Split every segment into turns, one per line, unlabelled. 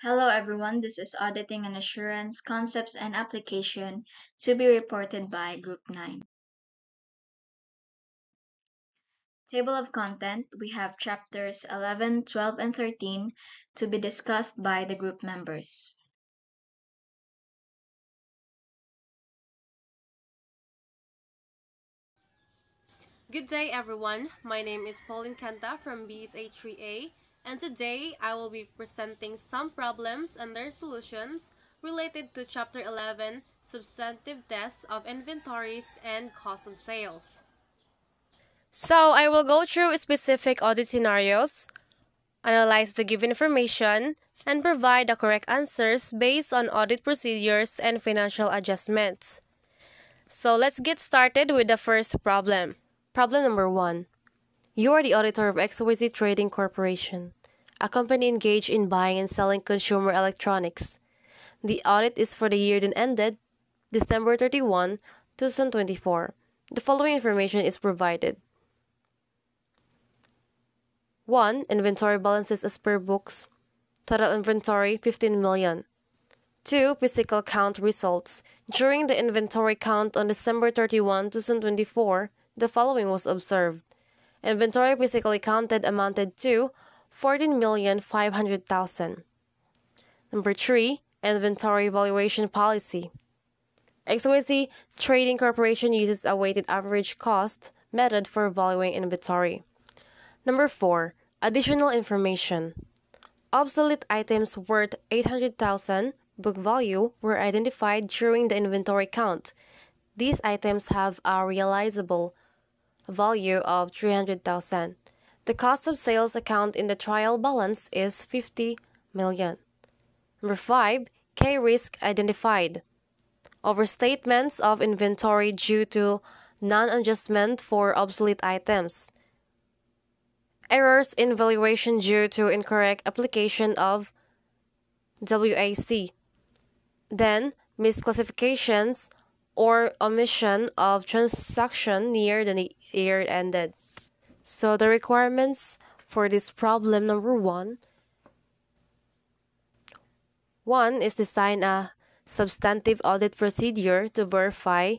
Hello everyone, this is Auditing and Assurance Concepts and Application to be reported by Group 9. Table of Content, we have chapters 11, 12, and 13 to be discussed by the group members.
Good day, everyone. My name is Pauline Canta from BSA 3A, and today I will be presenting some problems and their solutions related to Chapter 11, Substantive Tests of Inventories and Cost of Sales. So, I will go through specific audit scenarios, analyze the given information, and provide the correct answers based on audit procedures and financial adjustments. So, let's get started with the first problem. Problem number 1. You are the auditor of XYZ Trading Corporation, a company engaged in buying and selling consumer electronics. The audit is for the year that ended December 31, 2024. The following information is provided. 1. Inventory balances as per books. Total inventory 15 million. 2. Physical count results. During the inventory count on December 31, 2024, the following was observed. Inventory physically counted amounted to 14,500,000. Number 3. Inventory valuation policy. XYZ Trading Corporation uses a weighted average cost method for valuing inventory. Number 4. Additional information. Obsolete items worth 800,000 book value were identified during the inventory count. These items have a realizable value of 300,000. The cost of sales account in the trial balance is 50 million. Number 5. K risk identified. Overstatements of inventory due to non-adjustment for obsolete items. Errors in valuation due to incorrect application of WAC. Then, misclassifications or omission of transaction near the year ended. So the requirements for this problem number 1 is design a substantive audit procedure to verify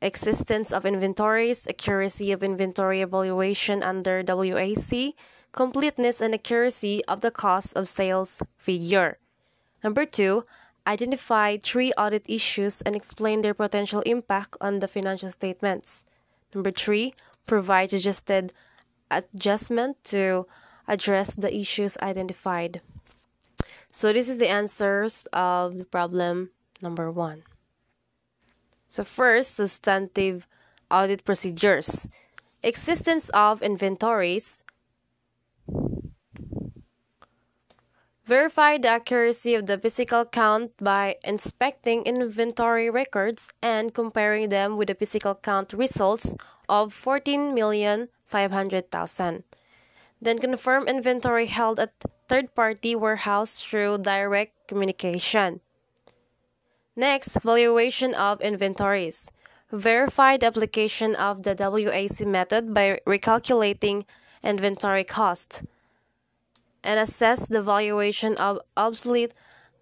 existence of inventories, accuracy of inventory evaluation under WAC, completeness and accuracy of the cost of sales figure. Number 2, identify 3 audit issues and explain their potential impact on the financial statements. Number 3, provide adjustment to address the issues identified. So this is the answers of the problem number 1. So first, substantive audit procedures. Existence of inventories. Verify the accuracy of the physical count by inspecting inventory records and comparing them with the physical count results of 14,500,000. Then confirm inventory held at third-party warehouse through direct communication. Next, valuation of inventories. Verify the application of the WAC method by recalculating inventory cost. And assess the valuation of obsolete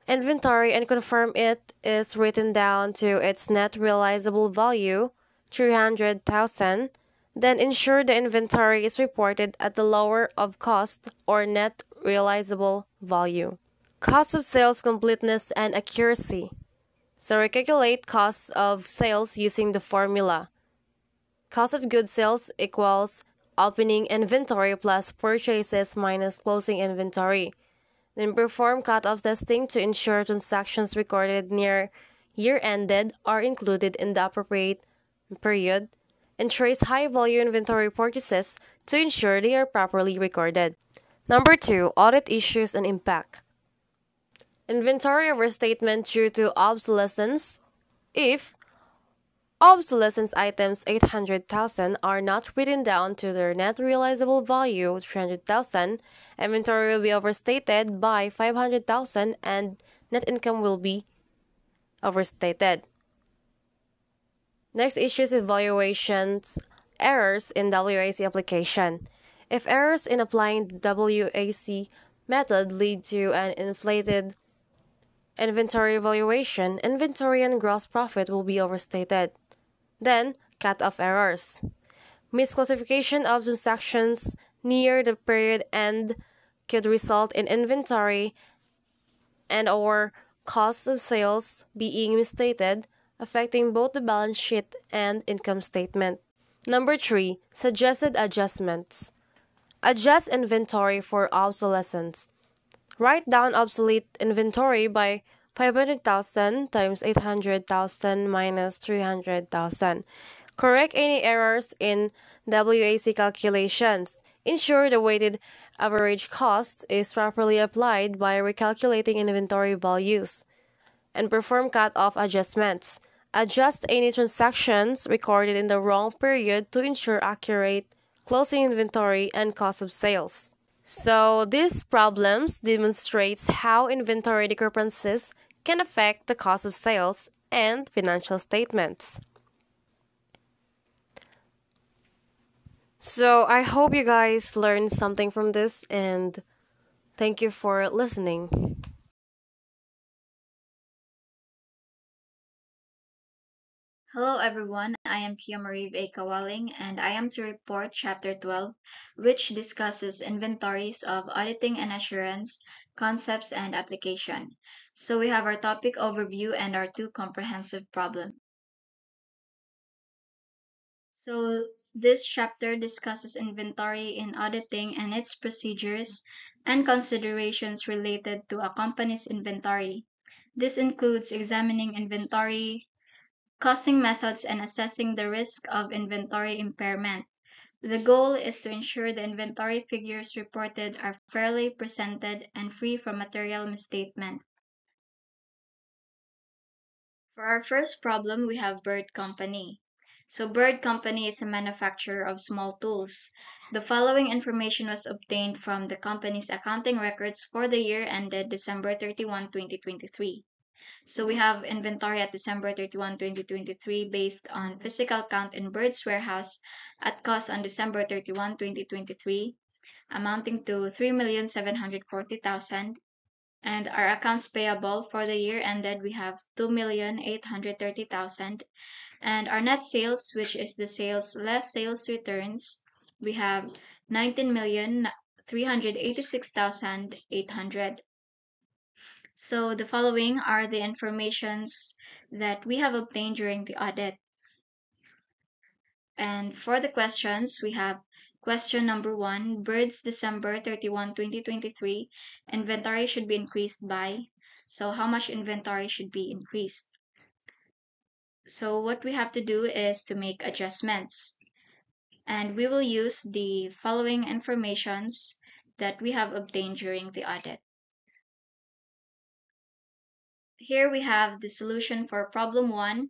inventory and confirm it is written down to its net realizable value, 300,000. Then ensure the inventory is reported at the lower of cost or net realizable value. Cost of sales completeness and accuracy. So recalculate costs of sales using the formula. Cost of goods sales equals opening inventory plus purchases minus closing inventory. Then perform cut-off testing to ensure transactions recorded near year-ended are included in the appropriate period, and trace high-value inventory purchases to ensure they are properly recorded. Number 2, audit issues and impact. Inventory overstatement due to obsolescence. If obsolescence items 800,000 are not written down to their net realizable value 300,000, inventory will be overstated by 500,000 and net income will be overstated. Next issue is evaluations errors in WAC application. If errors in applying the WAC method lead to an inflated inventory valuation, inventory and gross profit will be overstated. Then, cut-off errors. Misclassification of transactions near the period end could result in inventory and/or cost of sales being misstated, affecting both the balance sheet and income statement. Number 3. Suggested adjustments. Adjust inventory for obsolescence. Write down obsolete inventory by 500,000 times 800,000 minus 300,000. Correct any errors in WAC calculations. Ensure the weighted average cost is properly applied by recalculating inventory values. And perform cut-off adjustments. Adjust any transactions recorded in the wrong period to ensure accurate closing inventory and cost of sales. So these problems demonstrates how inventory discrepancies can affect the cost of sales and financial statements. So I hope you guys learned something from this and thank you for listening.
Hello everyone, I am Kia Marie A. Kawaling and I am to report Chapter 12, which discusses inventories of auditing and assurance, concepts and application. So we have our topic overview and our two comprehensive problems. So this chapter discusses inventory in auditing and its procedures and considerations related to a company's inventory. This includes examining inventory, costing methods, and assessing the risk of inventory impairment. The goal is to ensure the inventory figures reported are fairly presented and free from material misstatement. For our first problem, we have Bird Company. So Bird Company is a manufacturer of small tools. The following information was obtained from the company's accounting records for the year ended December 31, 2023. So we have inventory at December 31, 2023 based on physical count in Bird's warehouse at cost on December 31, 2023, amounting to 3,740,000. And our accounts payable for the year ended, we have 2,830,000. And our net sales, which is the sales less sales returns, we have 19,386,800. So the following are the informations that we have obtained during the audit. And for the questions, we have question number 1, Bird's December 31, 2023, inventory should be increased by. So how much inventory should be increased? So what we have to do is to make adjustments. And we will use the following informations that we have obtained during the audit. Here we have the solution for problem 1,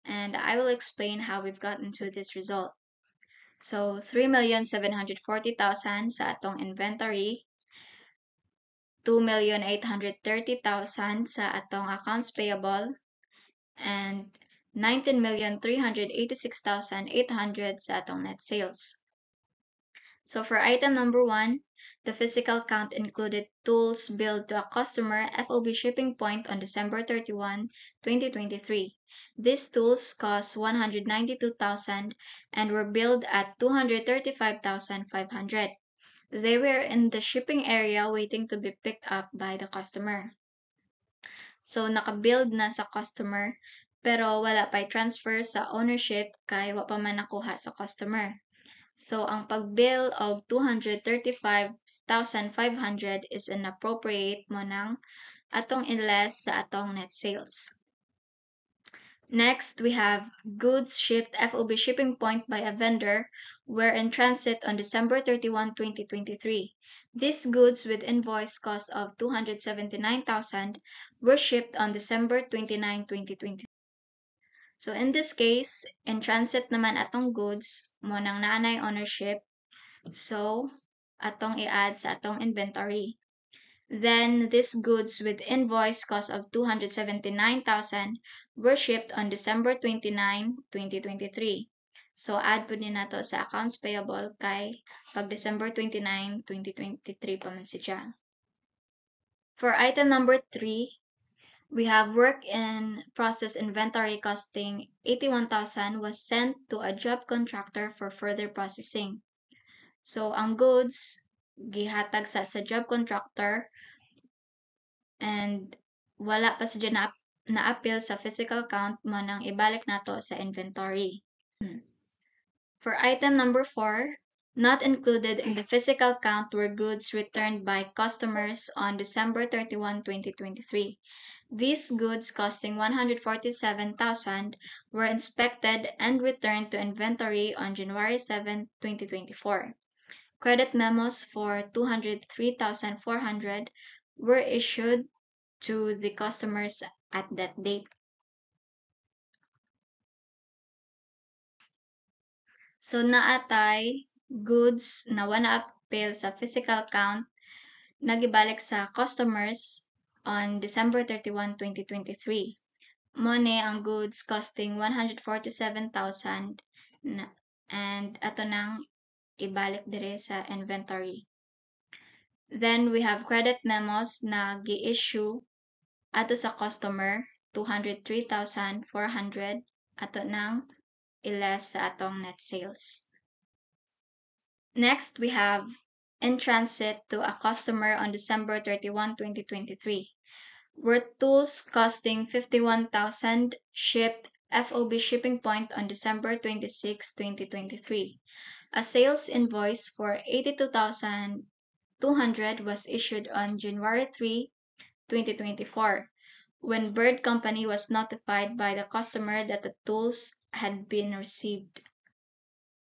and I will explain how we've gotten to this result. So 3,740,000 sa atong inventory, 2,830,000 sa atong accounts payable, and 19,386,800 sa atong net sales. So for item number 1, the physical count included tools billed to a customer FOB shipping point on December 31, 2023. These tools cost 192,000 and were billed at 235,500. They were in the shipping area waiting to be picked up by the customer. So naka-billed na sa customer pero wala pa transfer sa ownership kay wa pa man nakuha sa customer. So ang pag-bill of 235,500 is inappropriate mo nang atong inless sa atong net sales. Next, we have goods shipped FOB shipping point by a vendor were in transit on December 31, 2023. These goods with invoice cost of 279,000 were shipped on December 29, 2023. So in this case, in transit naman atong goods mo nang naanay ownership. So atong i-add sa atong inventory. Then these goods with invoice cost of 279,000 were shipped on December 29, 2023. So add po din nato sa accounts payable kay pag December 29, 2023 pa man siya. For item number 3, We have work in process inventory costing 81,000 was sent to a job contractor for further processing. So, ang goods, gihatag sa job contractor and wala pa sa na-appeal sa physical count mo nang ibalik nato sa inventory. For item number 4, not included in the physical count were goods returned by customers on December 31, 2023. These goods costing 147,000 were inspected and returned to inventory on January 7, 2024. Credit memos for 203,400 were issued to the customers at that date. So naatay goods na wala appeal sa physical count nagibalik sa customers on December 31, 2023. Mo ni ang goods costing 147,000 and ato nang ibalik dire sa inventory. Then we have credit memos na gi-issue ato sa customer 203,400 ato nang i-less sa atong net sales. Next, we have in transit to a customer on December 31, 2023. Were tools costing 51,000 shipped FOB shipping point on December 26, 2023. A sales invoice for 82,200 was issued on January 3, 2024, when Bird Company was notified by the customer that the tools had been received.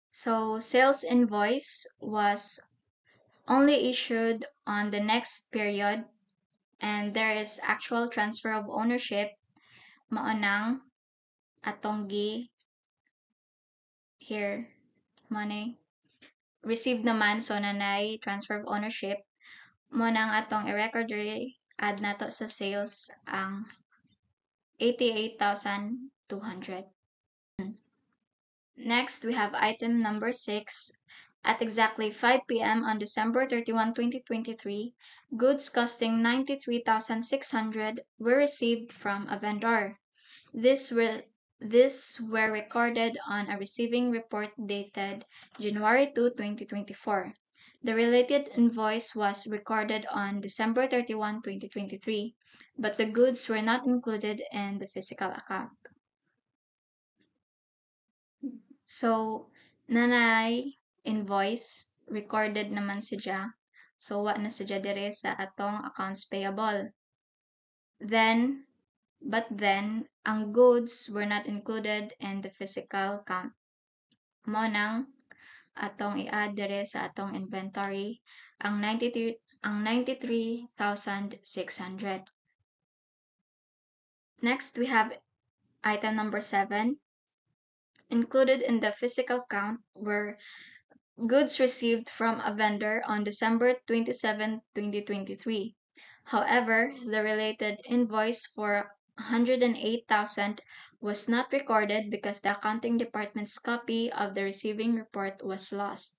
So, sales invoice was only issued on the next period and there is actual transfer of ownership maunang atong here money received naman so nanay transfer of ownership mo nang atong i-record add nato sa sales ang 88,200. Next, we have item number 6. At exactly 5 p.m. on December 31, 2023, goods costing 93,600 were received from a vendor. These were recorded on a receiving report dated January 2, 2024. The related invoice was recorded on December 31, 2023, but the goods were not included in the physical account. So, nanay invoice recorded naman siya. So, wa na siya dire sa atong accounts payable. But then, ang goods were not included in the physical count. Mo nang atong i-add dire sa atong inventory ang 93,600. Next, we have item number 7. Included in the physical count were goods received from a vendor on December 27, 2023. However, the related invoice for 108,000 was not recorded because the accounting department's copy of the receiving report was lost.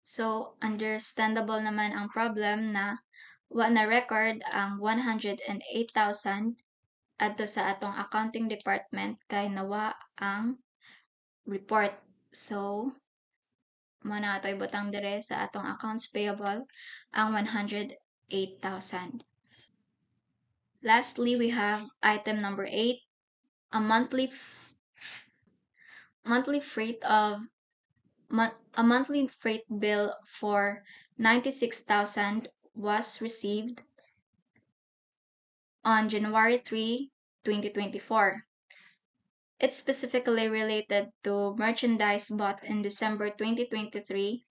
So, understandable naman ang problem na wa na record ang 108,000 adto sa atong accounting department kay nawa ang report. So, muna ato ibutang dire sa atong accounts payable ang 108,000. Lastly, we have item number 8. A monthly freight bill for 96,000 was received on January 3, 2024. It's specifically related to merchandise bought in December 2023,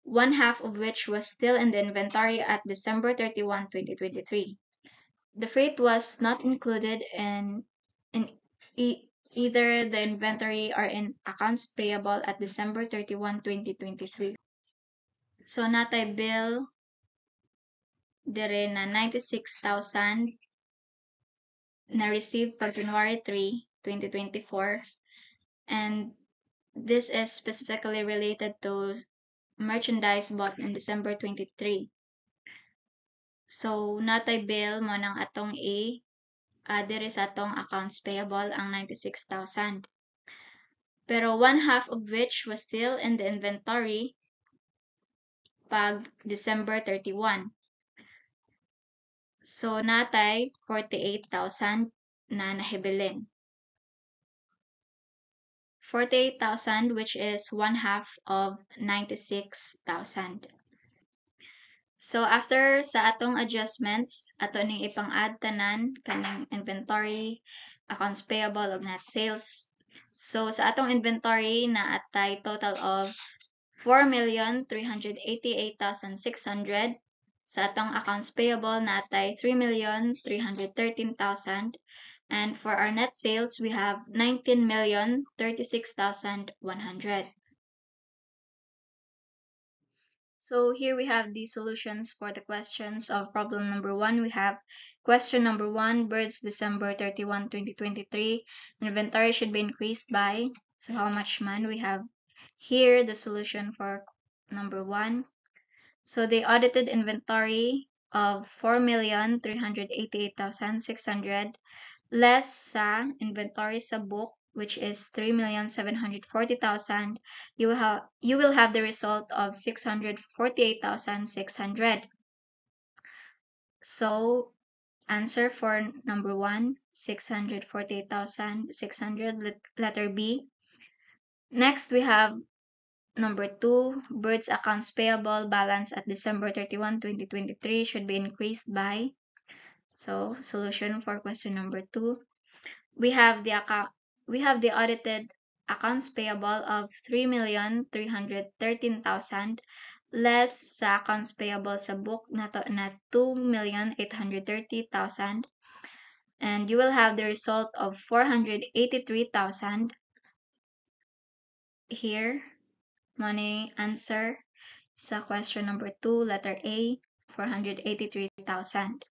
one half of which was still in the inventory at December 31, 2023. The freight was not included in either the inventory or in accounts payable at December 31, 2023. So, natay bill dire na 96,000 na received pag January 3, 2024. And this is specifically related to merchandise bought in December 23. So, natay bill mo ng atong diri sa atong accounts payable ang 96,000. Pero one half of which was still in the inventory pag December 31. So, natay 48,000 na nahibilin. 48,000 which is one half of 96,000. So, after sa atong adjustments, ato ning ipang-add tanan kanang inventory, accounts payable, ug net sales. So, sa atong inventory na atay total of 4,388,600. Sa atong accounts payable na atay 3,313,000. And for our net sales, we have 19,036,100. So here we have the solutions for the questions of problem number 1. We have question number 1, birds December 31, 2023. Inventory should be increased by, so how much man? We have here the solution for number 1. So the audited inventory of 4,388,600 less sa inventory sa book, which is 3,740,000, you will have the result of 648,600. So answer for number 1, 648,600, letter B. Next, we have number 2, birds accounts payable balance at December 31, 2023 should be increased by. So solution for question number 2. We have the audited accounts payable of 3,313,000 less sa accounts payable sa book na 2,830,000, and you will have the result of 483,000. Here, money answer sa question number 2, letter A, 483,000.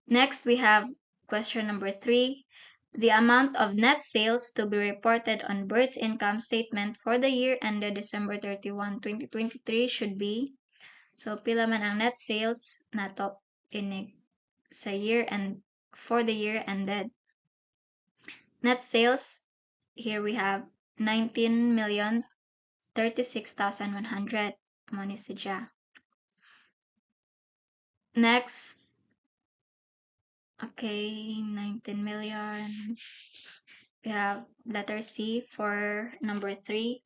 Next, we have question number 3. The amount of net sales to be reported on Bird's income statement for the year ended December 31, 2023 should be. So, pila man ang net sales nato inig sa year and for the year ended. Net sales, here we have 19,036,100. Money sadya. Next, okay, 19 million. We have letter C for number 3.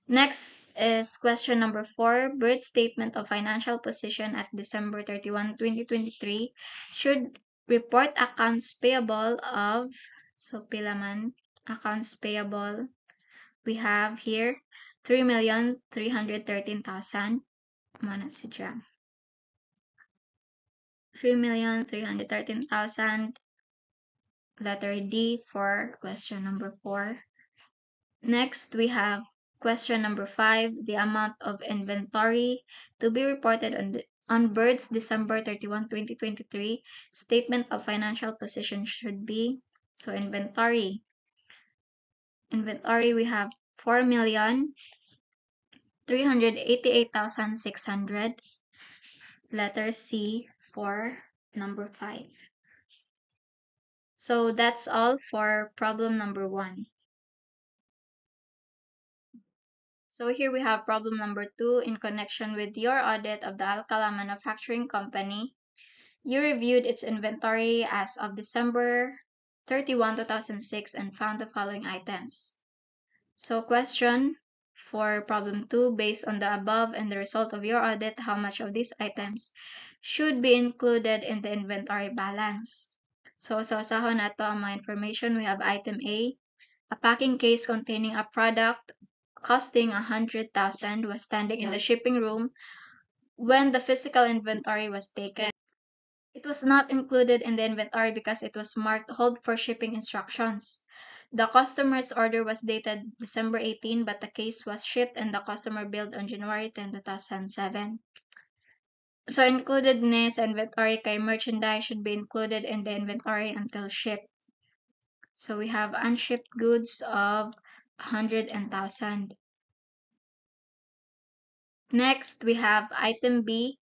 Next is question number 4. Bird's statement of financial position at December 31, 2023 should report accounts payable of, so pila man, accounts payable. We have here 3,313,000. Mana siya. 3,313,000. Letter D for question number 4. Next, we have question number 5. The amount of inventory to be reported on Bird's December 31, 2023 statement of financial position should be. So inventory. Inventory, we have 4,388,600. Letter C for number 5. So that's all for problem number 1. So here we have problem number 2. In connection with your audit of the Alcala Manufacturing Company, you reviewed its inventory as of December 31, 2006 and found the following items. So question for problem 2, based on the above and the result of your audit, how much of these items should be included in the inventory balance? So sa usahon nato ang mga information, we have item A, a packing case containing a product costing 100,000 was standing in the shipping room when the physical inventory was taken. It was not included in the inventory because it was marked hold for shipping instructions. The customer's order was dated December 18, but the case was shipped and the customer billed on January 10, 2007. So included ni sa inventory kay merchandise should be included in the inventory until shipped. So we have unshipped goods of 100 and 1,000. Next, we have item B,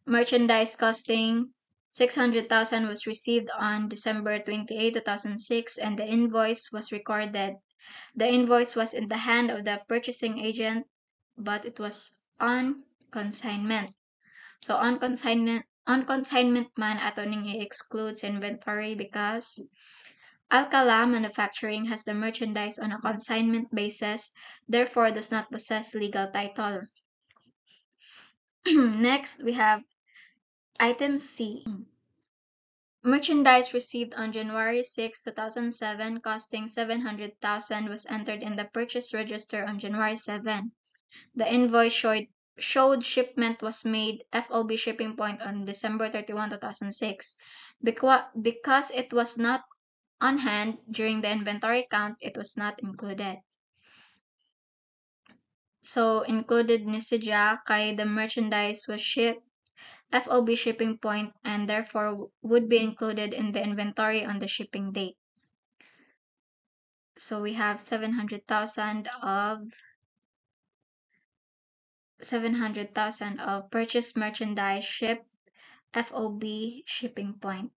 Merchandise costing 600,000 was received on December 28, 2006, and the invoice was recorded. The invoice was in the hand of the purchasing agent, but it was on consignment. So on consignment man ato ning i-exclude sa inventory because Alcala Manufacturing has the merchandise on a consignment basis, therefore does not possess legal title. Next, we have item C. Merchandise received on January 6, 2007 costing 700,000 was entered in the purchase register on January 7. The invoice showed shipment was made FOB shipping point on December 31, 2006. Because it was not on hand during the inventory count, it was not included. So, included ni siya kay the merchandise was shipped FOB shipping point and therefore would be included in the inventory on the shipping date. So we have 700,000 of purchased merchandise shipped FOB shipping point.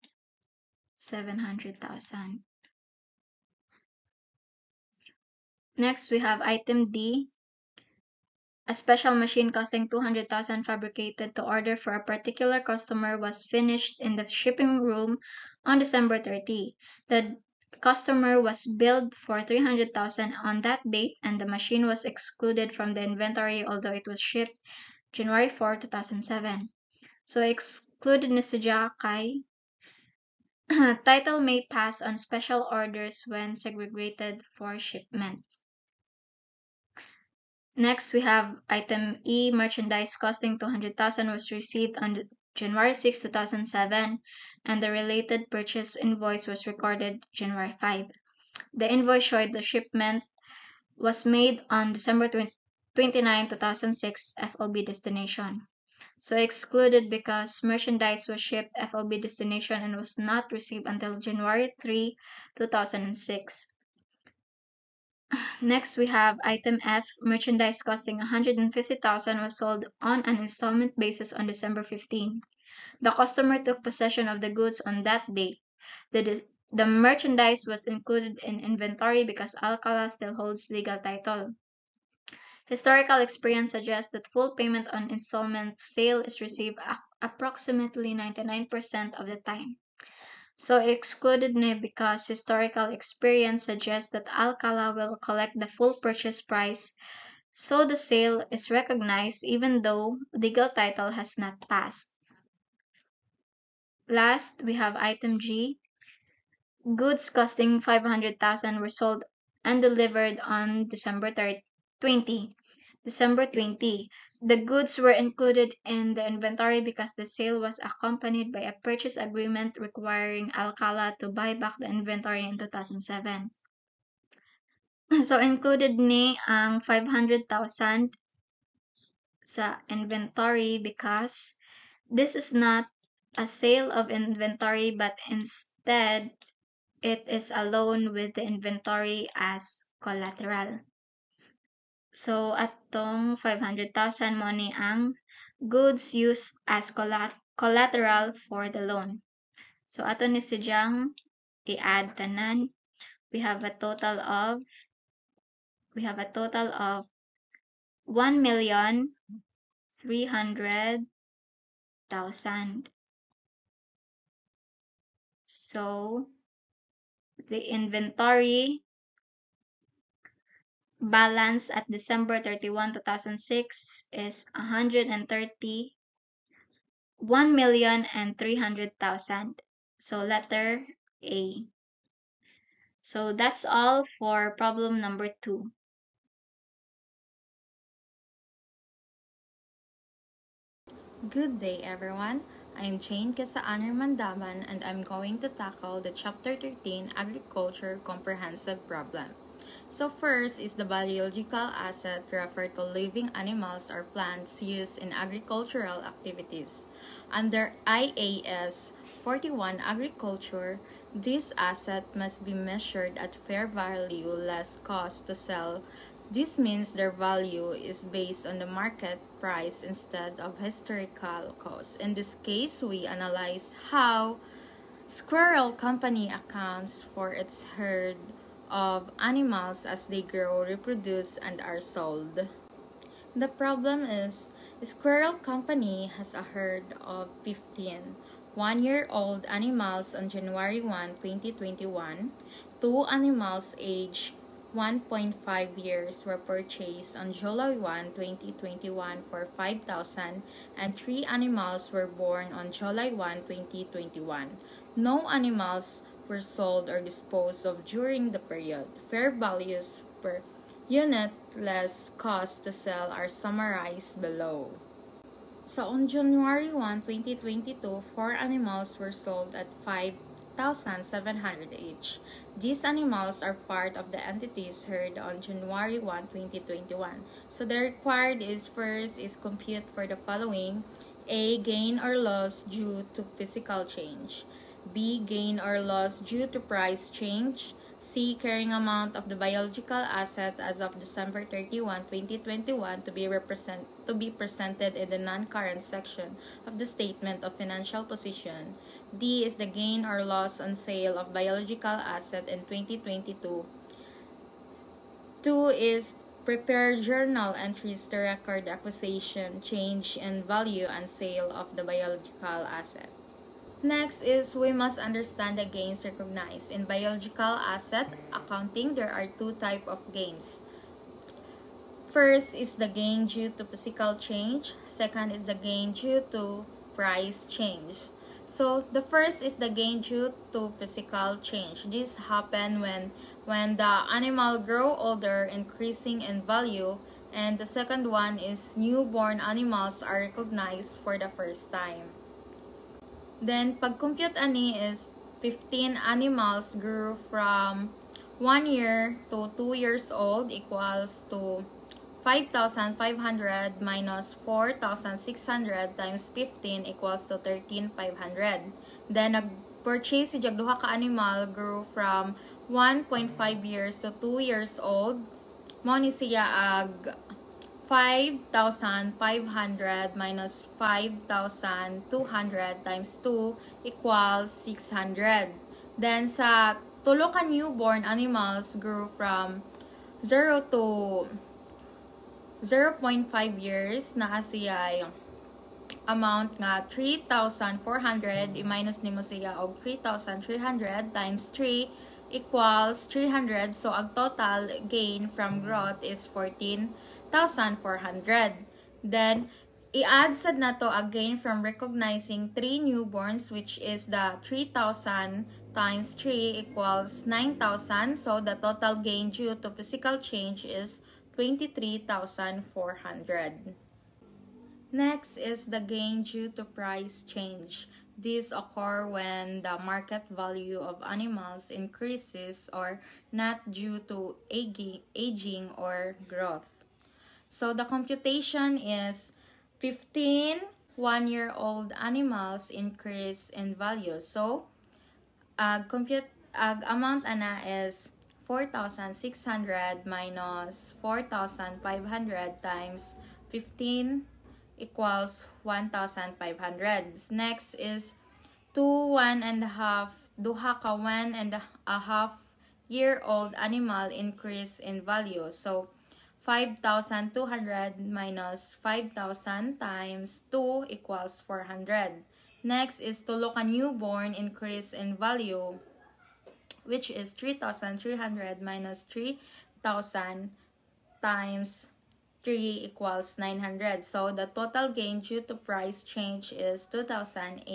700,000. Next, we have item D. A special machine costing 200,000 fabricated to order for a particular customer was finished in the shipping room on December 30. The customer was billed for 300,000 on that date and the machine was excluded from the inventory although it was shipped January 4, 2007. So excluded ni siya kay title may pass on special orders when segregated for shipment. Next, we have item E, merchandise costing 200,000 was received on January 6, 2007, and the related purchase invoice was recorded January 5. The invoice showed the shipment was made on December 29, 2006 FOB destination. So excluded because merchandise was shipped FOB destination and was not received until January 3, 2006. Next, we have item F, merchandise costing 150,000 was sold on an installment basis on December 15. The customer took possession of the goods on that date. The merchandise was included in inventory because Alcala still holds legal title. Historical experience suggests that full payment on installment sale is received approximately 99% of the time. So excluded ni because historical experience suggests that Alcala will collect the full purchase price, so the sale is recognized even though legal title has not passed. Last, we have item G. Goods costing 500,000 were sold and delivered on December 20. The goods were included in the inventory because the sale was accompanied by a purchase agreement requiring Alcala to buy back the inventory in 2007. So, included ni ang 500,000 sa inventory because this is not a sale of inventory but instead it is a loan with the inventory as collateral. So, atong 500,000 mo ni ang goods used as collateral for the loan. So, ato ni sidyang i-add tanan. We have a total of 1,300,000. So, the inventory balance at December 31, 2006 is 1,300,000. So, letter A. So, that's all for problem number 2.
Good day, everyone. I'm Jane Kesaaner Mandaman, and I'm going to tackle the Chapter 13 Agriculture Comprehensive Problem. So first is the biological asset referred to living animals or plants used in agricultural activities. Under IAS 41 Agriculture, this asset must be measured at fair value less cost to sell This means their value is based on the market price instead of historical cost. In this case, we analyze how Squirrel Company accounts for its herd of animals as they grow, reproduce, and are sold. The problem is, Squirrel Company has a herd of 15 one-year-old animals on January 1, 2021. Two animals aged 1.5 years were purchased on July 1, 2021 for 5,000 and 3 animals were born on July 1, 2021. No animals were sold or disposed of during the period. Fair values per unit less cost to sell are summarized below. So on January 1, 2022, 4 animals were sold at 5,700 each. These animals are part of the entities herd on January 1, 2021. So the required is first is compute for the following: A. Gain or loss due to physical change. B. Gain or loss due to price change. C. Carrying amount of the biological asset as of December 31, 2021 to be presented in the non-current section of the Statement of Financial Position. D is the gain or loss on sale of biological asset in 2022. 2 is prepare journal entries to record acquisition, change in value, and sale of the biological asset. Next is we must understand the gains recognized. In biological asset accounting, there are 2 types of gains. First is the gain due to physical change. Second is the gain due to price change. So the first is the gain due to physical change. This happens when the animal grow older, increasing in value, and the second one is newborn animals are recognized for the first time. Then, pag-compute ani is 15 animals grew from 1 year to 2 years old equals to 5,500 minus 4,600 times 15 equals to 13,500. Then, nag-purchase si duha ka animal grew from 1.5 years to 2 years old. Mo ni siya ag 5,500 minus 5,200 times 2 equals 600. Then, sa tulo ka newborn animals grew from 0 to 0.5 years na siya amount nga 3,400 i-minus nimo siya og 3,300 times 3 equals 300. So, ang total gain from growth is 14,400. Then, i-add sad na to again from recognizing 3 newborns, which is the 3,000 times 3 equals 9,000. So, the total gain due to physical change is 23,400. Next is the gain due to price change. These occur when the market value of animals increases or not due to aging or growth. So the computation is 15 one-year-old animals increase in value. So amount ana is 4,600 minus 4,500 times 15 equals 1,500. Next is duha ka 1.5 year old animal increase in value. So 5,200 minus 5,000 times 2 equals 400. Next is tulo ka newborn increase in value, which is 3,300 minus 3,000 times 3 equals 900. So the total gain due to price change is 2,800.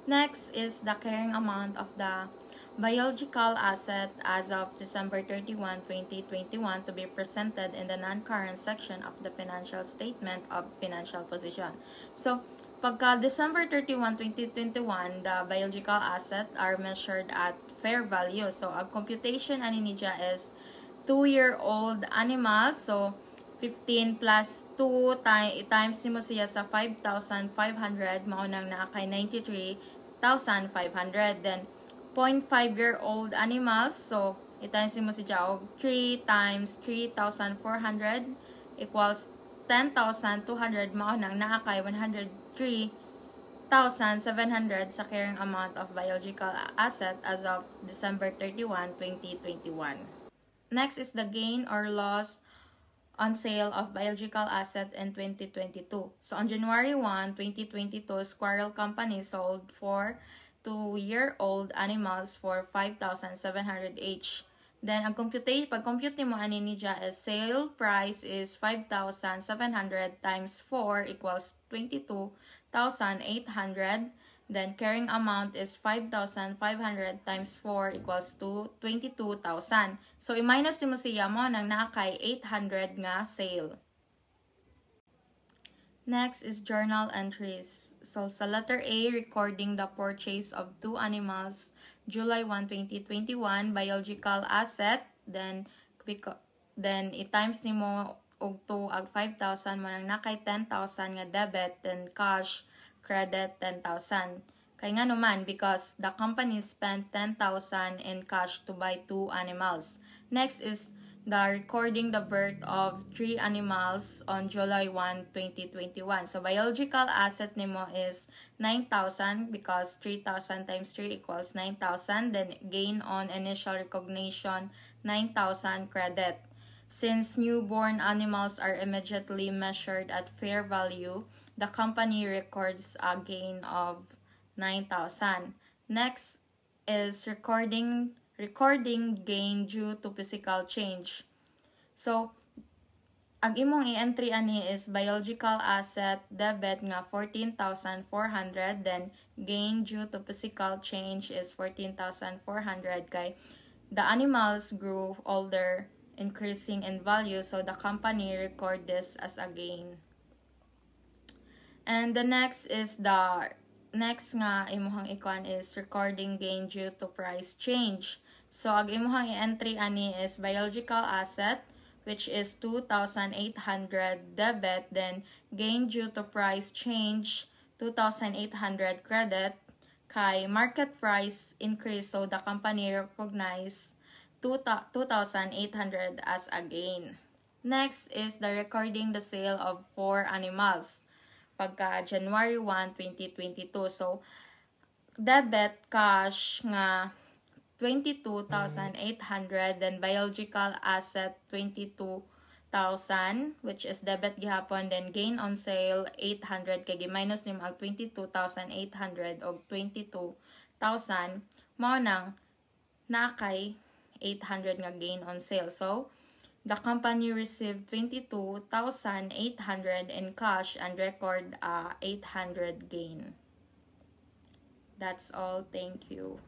Next is the carrying amount of the biological asset as of December 31, 2021 to be presented in the non-current section of the financial statement of financial position. So, pagka December 31, 2021, the biological asset are measured at fair value. So, ang computation ani niya is 2-year-old animals. So, 15 plus 2 times mo siya sa 5,500, maunang na kay 93,500. Then, 0.5-year-old animals. So, I-times mo si og 3 times 3,400 equals 10,200 mao nang naa kay 103,700 sa carrying amount of biological asset as of December 31, 2021. Next is the gain or loss on sale of biological asset in 2022. So on January 1, 2022, Squirrel Company sold 4 2-year-old animals for 5,700 each. Then ang pag-compute mo ani niya is sale price is 5,700 times 4 equals 22,800. Then carrying amount is 5,500 times 4 equals to 22,000. So i-minus mo siya mo nang nakay 800 nga sale. Next is journal entries. So sa letter A, recording the purchase of 2 animals July 1, 2021, biological asset, then i-times nimo og 2 ag 5,000 mo nang nakay 10,000 nga debit, then cash credit 10,000. Kay nga naman because the company spent 10,000 in cash to buy 2 animals. Next is the recording the birth of 3 animals on July 1, 2021. So biological asset nimo is 9,000 because 3,000 times 3 equals 9,000. Then gain on initial recognition 9,000 credit. Since newborn animals are immediately measured at fair value, the company records a gain of 9,000. Next is recording gain due to physical change. So, ang imong i-entry ani is biological asset debit nga 14,400, then gain due to physical change is 14,400 kay the animals grew older, increasing in value, so the company record this as a gain. And the next nga imuhang ikuan is recording gain due to price change. So ag imuhang i-entry ani is biological asset, which is 2,800 debit, then gain due to price change 2,800 credit, kay market price increase, so the company recognize 2,800 as a gain. Next is the recording the sale of 4 animals pagka January 1, 2022. So, debit cash nga 22,800, then biological asset 22,000, which is debit gihapon, then gain on sale 800 kay gi-minus nim ang 22,800 og 22,000 mao nang nakay 800 nga gain on sale. So the company received 22,800 in cash and record 800 gain. That's all. Thank you.